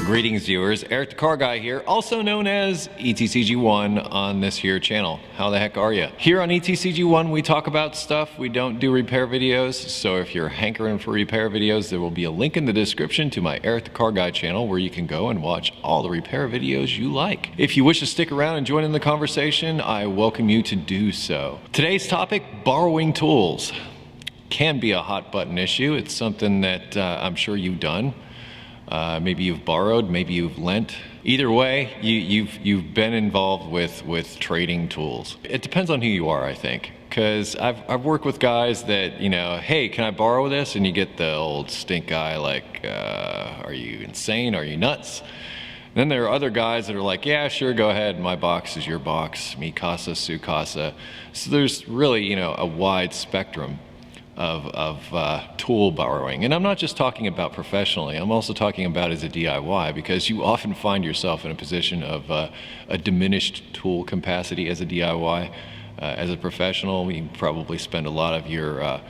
Greetings viewers, Eric the Car Guy here, also known as ETCG1 on this here channel. How the heck are you? Here on ETCG1 we talk about stuff, we don't do repair videos, so if you're hankering for repair videos, there will be a link in the description to my Eric the Car Guy channel where you can go and watch all the repair videos you like. If you wish to stick around and join in the conversation, I welcome you to do so. Today's topic, borrowing tools. Can be a hot button issue. It's something that I'm sure you've done. Maybe you've borrowed, maybe you've lent. Either way, you've been involved with trading tools. It depends on who you are, I think. Because I've worked with guys that, you know, hey, can I borrow this? And you get the old stink eye like, are you insane? Are you nuts? Then there are other guys that are like, yeah, sure, go ahead. My box is your box. Mi casa, su casa. So there's really, you know, a wide spectrum of tool borrowing. And I'm not just talking about professionally, I'm also talking about as a DIY, because you often find yourself in a position of a diminished tool capacity as a DIY. As a professional, you probably spend a lot of your,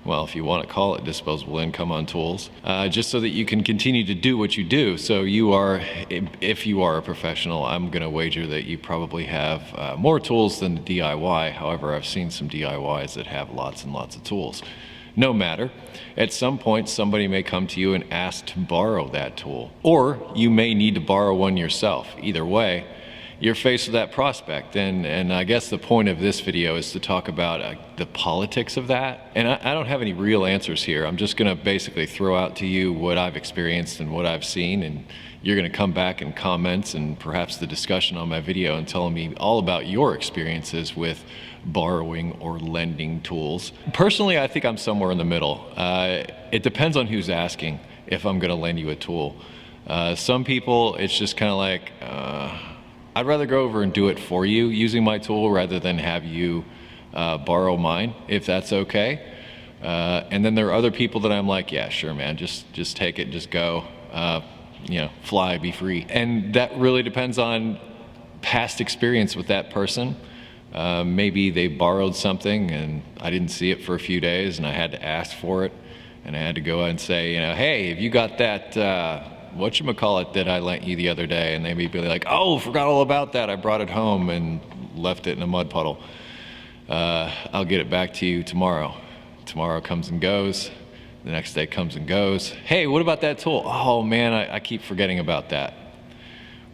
well, if you want to call it disposable income on tools, just so that you can continue to do what you do. So you are, if you are a professional, I'm going to wager that you probably have more tools than the DIY. However, I've seen some DIYs that have lots and lots of tools. No matter, at some point somebody may come to you and ask to borrow that tool, or you may need to borrow one yourself. Either way, you're faced with that prospect, and I guess the point of this video is to talk about the politics of that. And I don't have any real answers here. I'm just going to basically throw out to you what I've experienced and what I've seen, and you're going to come back in comments and perhaps the discussion on my video and telling me all about your experiences with borrowing or lending tools. Personally, I think I'm somewhere in the middle. It depends on who's asking if I'm going to lend you a tool. Some people, it's just kind of like, I'd rather go over and do it for you using my tool rather than have you borrow mine, if that's okay. And then there are other people that I'm like, yeah, sure, man, just take it, just go, you know, fly, be free. And that really depends on past experience with that person. Maybe they borrowed something and I didn't see it for a few days and I had to ask for it, and I had to go and say, you know, hey, have you got that whatchamacallit that I lent you the other day? And they may be like, oh, forgot all about that. I brought it home and left it in a mud puddle. I'll get it back to you tomorrow. Tomorrow comes and goes. The next day comes and goes. Hey, what about that tool? Oh man, I keep forgetting about that.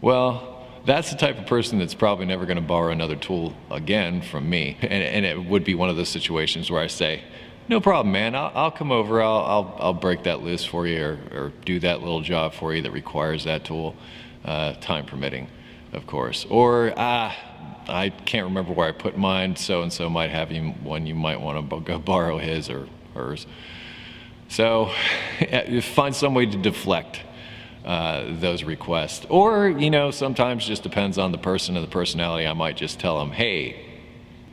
Well, that's the type of person that's probably never going to borrow another tool again from me. And it would be one of those situations where I say, no problem, man. I'll come over. I'll break that loose for you, or do that little job for you that requires that tool, time permitting, of course. Or I can't remember where I put mine. So and so might have one. You might want to go borrow his or hers. So find some way to deflect those requests. Or, you know, sometimes just depends on the person and the personality. I might just tell them, hey,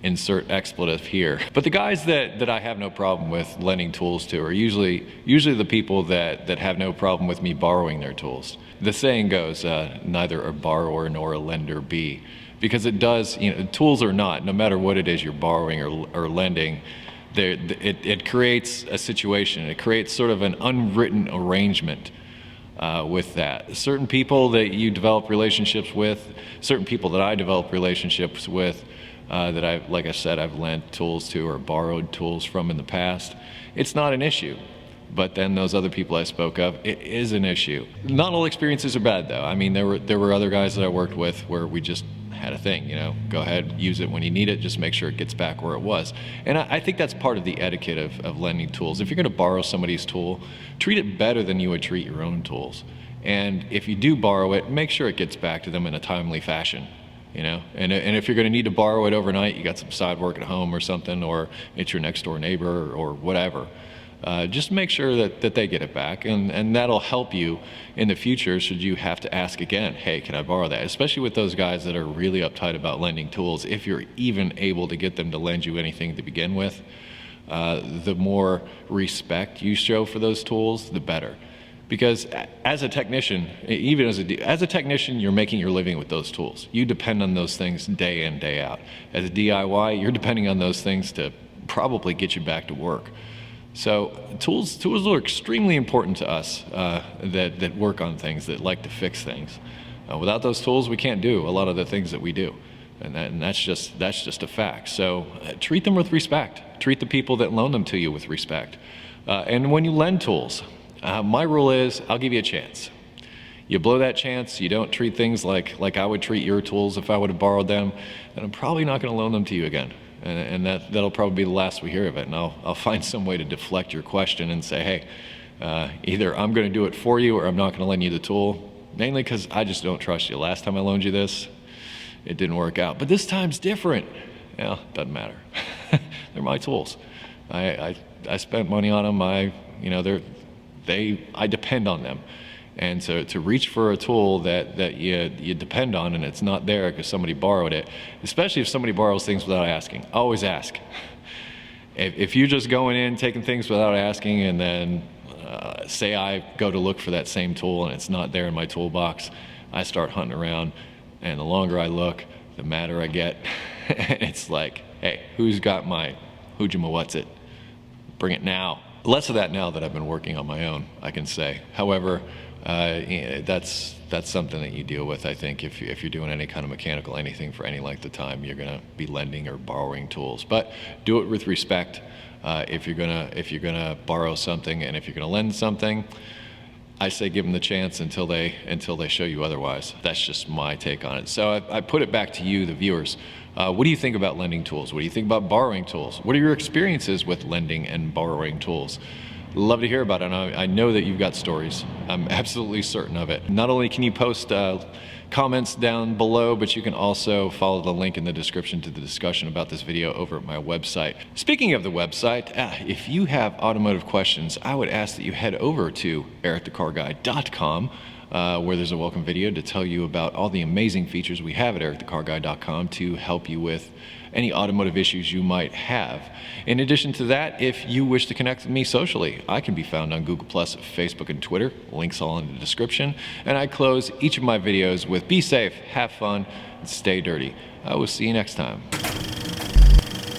insert expletive here. But the guys that I have no problem with lending tools to are usually the people that have no problem with me borrowing their tools. The saying goes, neither a borrower nor a lender be. Because it does, you know, tools or not, no matter what it is you're borrowing or lending, it creates a situation. It creates sort of an unwritten arrangement with that. Certain people that you develop relationships with, certain people that I develop relationships with, that like I said, I've lent tools to or borrowed tools from in the past, it's not an issue. But then those other people I spoke of, it is an issue. Not all experiences are bad though. I mean, there were other guys that I worked with where we just had a thing, you know, go ahead, use it when you need it, just make sure it gets back where it was. And I think that's part of the etiquette of lending tools. If you're going to borrow somebody's tool, treat it better than you would treat your own tools. And if you do borrow it, make sure it gets back to them in a timely fashion. You know, and if you're going to need to borrow it overnight, you got some side work at home or something, or it's your next door neighbor or whatever, just make sure that they get it back, and that'll help you in the future should you have to ask again, hey, can I borrow that? Especially with those guys that are really uptight about lending tools. If you're even able to get them to lend you anything to begin with, the more respect you show for those tools, the better. Because as a technician, even as a technician, you're making your living with those tools. You depend on those things day in, day out. As a DIY, you're depending on those things to probably get you back to work. So tools are extremely important to us that work on things, that like to fix things. Without those tools, we can't do a lot of the things that we do. And that's just a fact. So treat them with respect. Treat the people that loan them to you with respect. And when you lend tools, my rule is I'll give you a chance. You blow that chance, you don't treat things like I would treat your tools if I would have borrowed them, then I'm probably not going to loan them to you again. And that'll probably be the last we hear of it. And I'll find some way to deflect your question and say, hey, either I'm going to do it for you or I'm not going to lend you the tool, mainly because I just don't trust you. Last time I loaned you this, it didn't work out. But this time's different. Yeah, doesn't matter. They're my tools. I spent money on them. I depend on them. And so to reach for a tool that you depend on and it's not there because somebody borrowed it, especially if somebody borrows things without asking, always ask. If you're just going in, taking things without asking, and then say I go to look for that same tool and it's not there in my toolbox, I start hunting around, and the longer I look, the madder I get. It's like, hey, who's got my Hujima what's it? Bring it now. Less of that now that I've been working on my own, I can say. However, that's something that you deal with, I think, if you're doing any kind of mechanical anything for any length of time. You're going to be lending or borrowing tools, but do it with respect. If you're gonna borrow something and if you're gonna lend something, I say give them the chance until they show you otherwise. That's just my take on it. So I put it back to you, the viewers. What do you think about lending tools? What do you think about borrowing tools? What are your experiences with lending and borrowing tools? Love to hear about it. And I know that you've got stories. I'm absolutely certain of it. Not only can you post comments down below, but you can also follow the link in the description to the discussion about this video over at my website. Speaking of the website, if you have automotive questions, I would ask that you head over to ericthecarguy.com, where there's a welcome video to tell you about all the amazing features we have at ericthecarguy.com to help you with any automotive issues you might have. In addition to that, if you wish to connect with me socially, I can be found on Google+, Facebook, and Twitter. Links all in the description. And I close each of my videos with be safe, have fun, and stay dirty. I will see you next time.